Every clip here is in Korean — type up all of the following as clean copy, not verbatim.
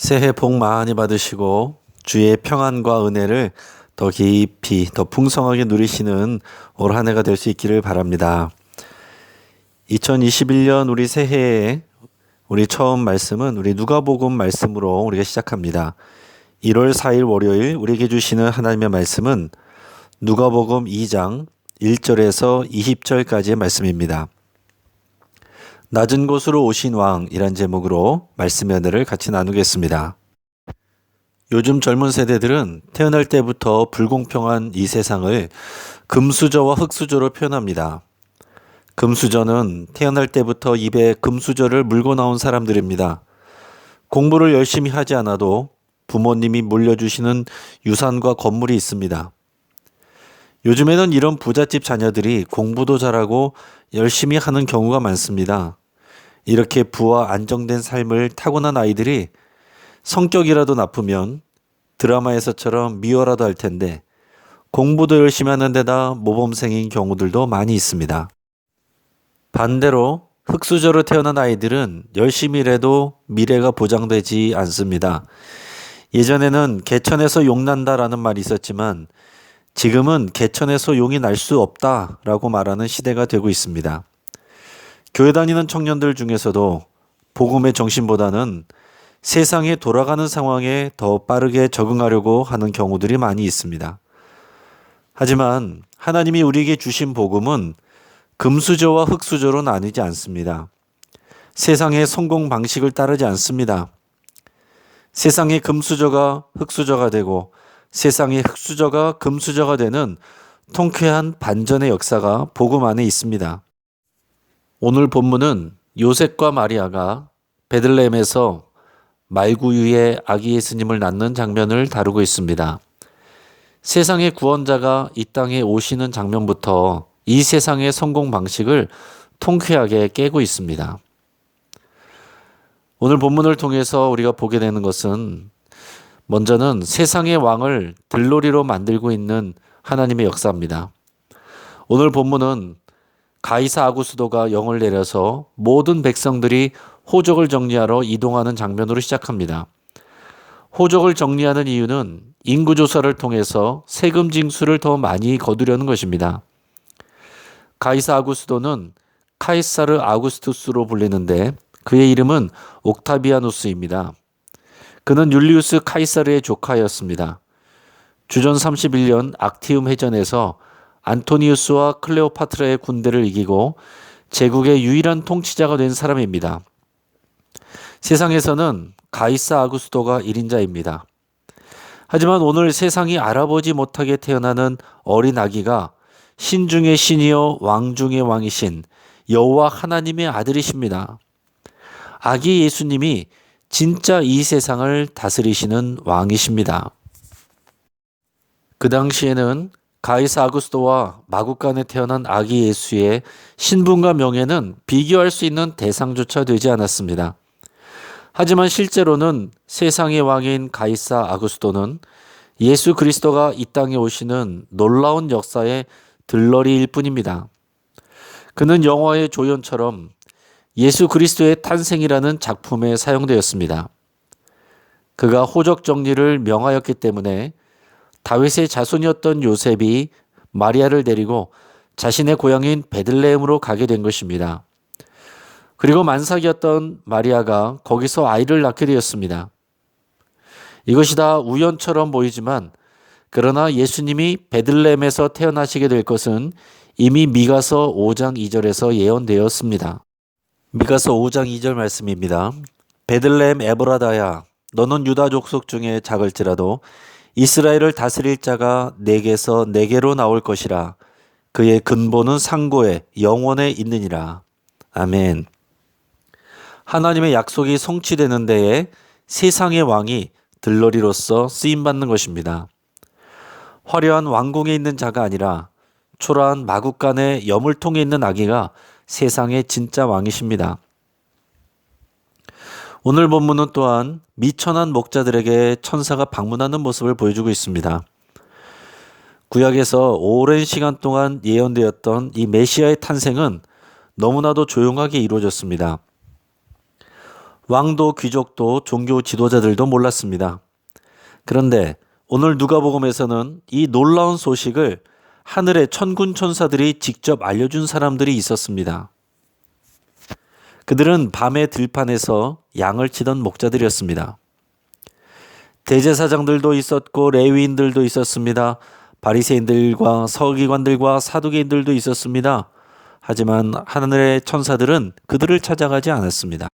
새해 복 많이 받으시고 주의 평안과 은혜를 더 깊이 더 풍성하게 누리시는 올 한 해가 될 수 있기를 바랍니다. 2021년 우리 새해에 우리 처음 말씀은 우리 누가복음 말씀으로 우리가 시작합니다. 1월 4일 월요일 우리에게 주시는 하나님의 말씀은 누가복음 2장 1절에서 20절까지의 말씀입니다. 낮은 곳으로 오신 왕이란 제목으로 말씀의 은혜를 같이 나누겠습니다. 요즘 젊은 세대들은 태어날 때부터 불공평한 이 세상을 금수저와 흙수저로 표현합니다. 금수저는 태어날 때부터 입에 금수저를 물고 나온 사람들입니다. 공부를 열심히 하지 않아도 부모님이 물려주시는 유산과 건물이 있습니다. 요즘에는 이런 부잣집 자녀들이 공부도 잘하고 열심히 하는 경우가 많습니다. 이렇게 부와 안정된 삶을 타고난 아이들이 성격이라도 나쁘면 드라마에서처럼 미워라도 할 텐데 공부도 열심히 하는 데다 모범생인 경우들도 많이 있습니다. 반대로 흙수저로 태어난 아이들은 열심히 일해도 미래가 보장되지 않습니다. 예전에는 개천에서 용 난다라는 말이 있었지만 지금은 개천에서 용이 날 수 없다라고 말하는 시대가 되고 있습니다. 교회 다니는 청년들 중에서도 복음의 정신보다는 세상에 돌아가는 상황에 더 빠르게 적응하려고 하는 경우들이 많이 있습니다. 하지만 하나님이 우리에게 주신 복음은 금수저와 흙수저로 나뉘지 않습니다. 세상의 성공 방식을 따르지 않습니다. 세상의 금수저가 흙수저가 되고 세상의 흙수저가 금수저가 되는 통쾌한 반전의 역사가 복음 안에 있습니다. 오늘 본문은 요셉과 마리아가 베들레헴에서 말구유의 아기 예수님을 낳는 장면을 다루고 있습니다. 세상의 구원자가 이 땅에 오시는 장면부터 이 세상의 성공 방식을 통쾌하게 깨고 있습니다. 오늘 본문을 통해서 우리가 보게 되는 것은 먼저는 세상의 왕을 들러리로 만들고 있는 하나님의 역사입니다. 오늘 본문은 가이사 아구스도가 영을 내려서 모든 백성들이 호적을 정리하러 이동하는 장면으로 시작합니다. 호적을 정리하는 이유는 인구조사를 통해서 세금 징수를 더 많이 거두려는 것입니다. 가이사 아구스도는 카이사르 아구스투스로 불리는데 그의 이름은 옥타비아누스입니다. 그는 율리우스 카이사르의 조카였습니다. 주전 31년 악티움 해전에서 안토니우스와 클레오파트라의 군대를 이기고 제국의 유일한 통치자가 된 사람입니다. 세상에서는 가이사 아구스도가 1인자입니다. 하지만 오늘 세상이 알아보지 못하게 태어나는 어린 아기가 신 중의 신이요 왕 중의 왕이신 여호와 하나님의 아들이십니다. 아기 예수님이 진짜 이 세상을 다스리시는 왕이십니다. 그 당시에는 가이사 아구스도와 마구간에 태어난 아기 예수의 신분과 명예는 비교할 수 있는 대상조차 되지 않았습니다. 하지만 실제로는 세상의 왕인 가이사 아구스도는 예수 그리스도가 이 땅에 오시는 놀라운 역사의 들러리일 뿐입니다. 그는 영화의 조연처럼 예수 그리스도의 탄생이라는 작품에 사용되었습니다. 그가 호적 정리를 명하였기 때문에 다윗의 자손이었던 요셉이 마리아를 데리고 자신의 고향인 베들레헴으로 가게 된 것입니다. 그리고 만삭이었던 마리아가 거기서 아이를 낳게 되었습니다. 이것이 다 우연처럼 보이지만 그러나 예수님이 베들레헴에서 태어나시게 될 것은 이미 미가서 5장 2절에서 예언되었습니다. 미가서 5장 2절 말씀입니다. 베들레헴 에브라다야 너는 유다 족속 중에 작을지라도 이스라엘을 다스릴 자가 내게서 내게로 나올 것이라. 그의 근본은 상고에 영원에 있느니라. 아멘. 하나님의 약속이 성취되는 데에 세상의 왕이 들러리로서 쓰임받는 것입니다. 화려한 왕궁에 있는 자가 아니라 초라한 마구간의 여물통에 있는 아기가 세상의 진짜 왕이십니다. 오늘 본문은 또한 미천한 목자들에게 천사가 방문하는 모습을 보여주고 있습니다. 구약에서 오랜 시간 동안 예언되었던 이 메시아의 탄생은 너무나도 조용하게 이루어졌습니다. 왕도 귀족도 종교 지도자들도 몰랐습니다. 그런데 오늘 누가복음에서는 이 놀라운 소식을 하늘의 천군 천사들이 직접 알려준 사람들이 있었습니다. 그들은 밤의 들판에서 양을 치던 목자들이었습니다. 대제사장들도 있었고 레위인들도 있었습니다. 바리새인들과 서기관들과 사두개인들도 있었습니다. 하지만 하늘의 천사들은 그들을 찾아가지 않았습니다.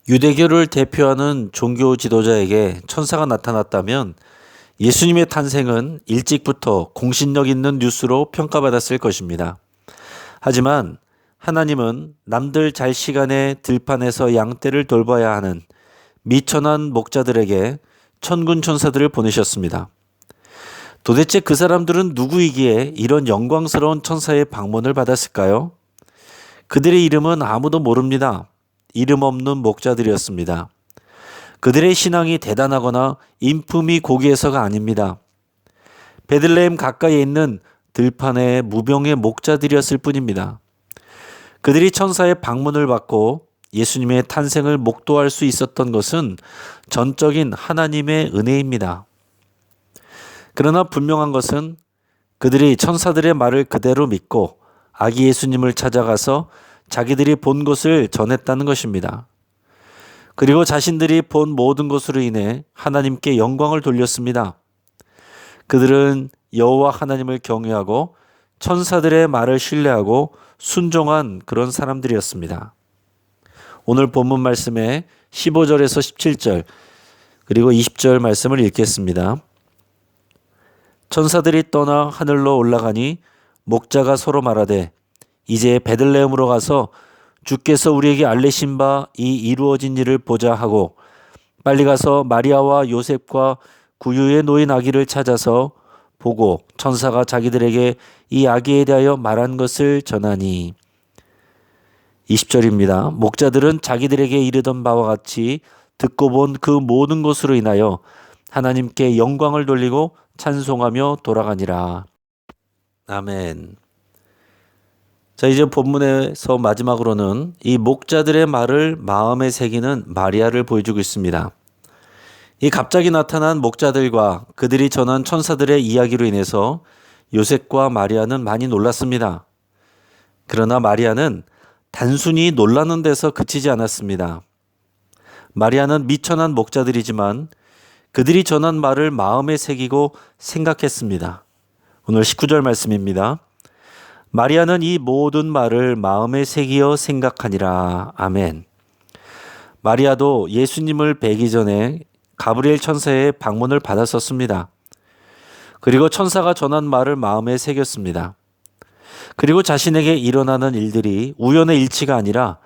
유대교를 대표하는 종교 지도자에게 천사가 나타났다면 예수님의 탄생은 일찍부터 공신력 있는 뉴스로 평가받았을 것입니다. 하지만 하나님은 남들 잘 시간에 들판에서 양떼를 돌봐야 하는 미천한 목자들에게 천군 천사들을 보내셨습니다. 도대체 그 사람들은 누구이기에 이런 영광스러운 천사의 방문을 받았을까요? 그들의 이름은 아무도 모릅니다. 이름 없는 목자들이었습니다. 그들의 신앙이 대단하거나 인품이 고귀해서가 아닙니다. 베들레헴 가까이에 있는 들판의 무병의 목자들이었을 뿐입니다. 그들이 천사의 방문을 받고 예수님의 탄생을 목도할 수 있었던 것은 전적인 하나님의 은혜입니다. 그러나 분명한 것은 그들이 천사들의 말을 그대로 믿고 아기 예수님을 찾아가서 자기들이 본 것을 전했다는 것입니다. 그리고 자신들이 본 모든 것으로 인해 하나님께 영광을 돌렸습니다. 그들은 여호와 하나님을 경외하고 천사들의 말을 신뢰하고 순종한 그런 사람들이었습니다. 오늘 본문 말씀에 15절에서 17절 그리고 20절 말씀을 읽겠습니다. 천사들이 떠나 하늘로 올라가니 목자가 서로 말하되 이제 베들레헴으로 가서 주께서 우리에게 알리신 바 이 이루어진 일을 보자 하고 빨리 가서 마리아와 요셉과 구유에 놓인 아기를 찾아서 보고 천사가 자기들에게 이 아기에 대하여 말한 것을 전하니 20절입니다. 목자들은 자기들에게 이르던 바와 같이 듣고 본 그 모든 것으로 인하여 하나님께 영광을 돌리고 찬송하며 돌아가니라. 아멘. 자, 이제 본문에서 마지막으로는 이 목자들의 말을 마음에 새기는 마리아를 보여주고 있습니다. 이 갑자기 나타난 목자들과 그들이 전한 천사들의 이야기로 인해서 요셉과 마리아는 많이 놀랐습니다. 그러나 마리아는 단순히 놀라는 데서 그치지 않았습니다. 마리아는 미천한 목자들이지만 그들이 전한 말을 마음에 새기고 생각했습니다. 오늘 19절 말씀입니다. 마리아는 이 모든 말을 마음에 새기어 생각하니라. 아멘. 마리아도 예수님을 뵈기 전에 가브리엘 천사의 방문을 받았었습니다. 그리고 천사가 전한 말을 마음에 새겼습니다. 그리고 자신에게 일어나는 일들이 우연의 일치가 아니라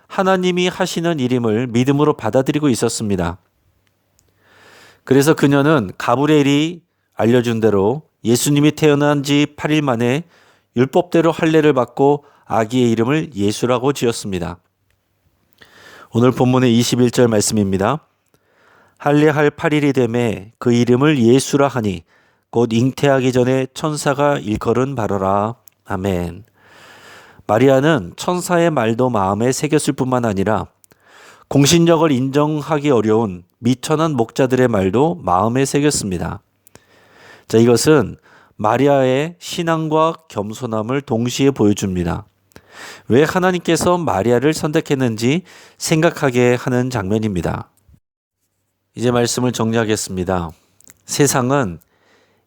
하나님이 하시는 일임을 믿음으로 받아들이고 있었습니다. 그래서 그녀는 가브리엘이 알려준 대로 예수님이 태어난 지 8일 만에 율법대로 할례를 받고 아기의 이름을 예수라고 지었습니다. 오늘 본문의 21절 말씀입니다. 할례할 8일이 되매 그 이름을 예수라 하니 곧 잉태하기 전에 천사가 일컬은 바로라. 아멘. 마리아는 천사의 말도 마음에 새겼을 뿐만 아니라 공신력을 인정하기 어려운 미천한 목자들의 말도 마음에 새겼습니다. 자, 이것은 마리아의 신앙과 겸손함을 동시에 보여줍니다. 왜 하나님께서 마리아를 선택했는지 생각하게 하는 장면입니다. 이제 말씀을 정리하겠습니다. 세상은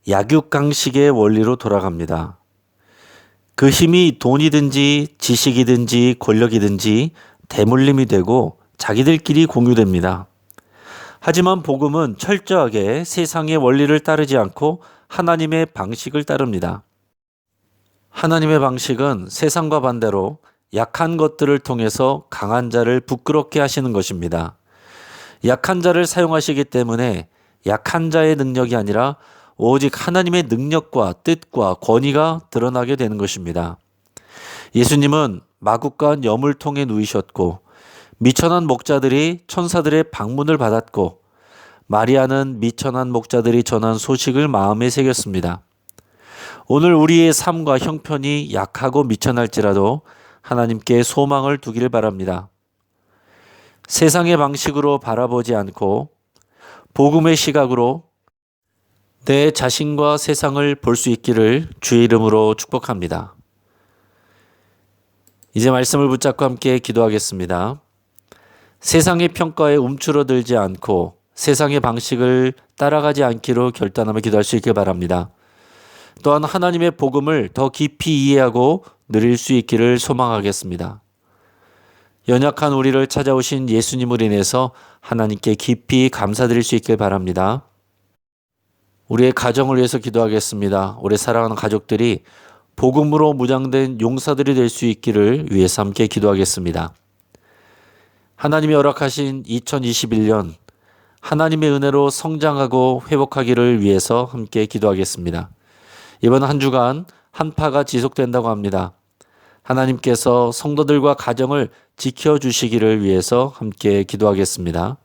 약육강식의 원리로 돌아갑니다. 그 힘이 돈이든지 지식이든지 권력이든지 대물림이 되고 자기들끼리 공유됩니다. 하지만 복음은 철저하게 세상의 원리를 따르지 않고 하나님의 방식을 따릅니다. 하나님의 방식은 세상과 반대로 약한 것들을 통해서 강한 자를 부끄럽게 하시는 것입니다. 약한 자를 사용하시기 때문에 약한 자의 능력이 아니라 오직 하나님의 능력과 뜻과 권위가 드러나게 되는 것입니다. 예수님은 마구간 염을 통해 누이셨고 미천한 목자들이 천사들의 방문을 받았고 마리아는 미천한 목자들이 전한 소식을 마음에 새겼습니다. 오늘 우리의 삶과 형편이 약하고 미천할지라도 하나님께 소망을 두기를 바랍니다. 세상의 방식으로 바라보지 않고 복음의 시각으로 내 자신과 세상을 볼 수 있기를 주의 이름으로 축복합니다. 이제 말씀을 붙잡고 함께 기도하겠습니다. 세상의 평가에 움츠러들지 않고 세상의 방식을 따라가지 않기로 결단하며 기도할 수 있길 바랍니다. 또한 하나님의 복음을 더 깊이 이해하고 누릴 수 있기를 소망하겠습니다. 연약한 우리를 찾아오신 예수님을 인해서 하나님께 깊이 감사드릴 수 있길 바랍니다. 우리의 가정을 위해서 기도하겠습니다. 우리 사랑하는 가족들이 복음으로 무장된 용사들이 될 수 있기를 위해서 함께 기도하겠습니다. 하나님이 허락하신 2021년 하나님의 은혜로 성장하고 회복하기를 위해서 함께 기도하겠습니다. 이번 한 주간 한파가 지속된다고 합니다. 하나님께서 성도들과 가정을 지켜주시기를 위해서 함께 기도하겠습니다.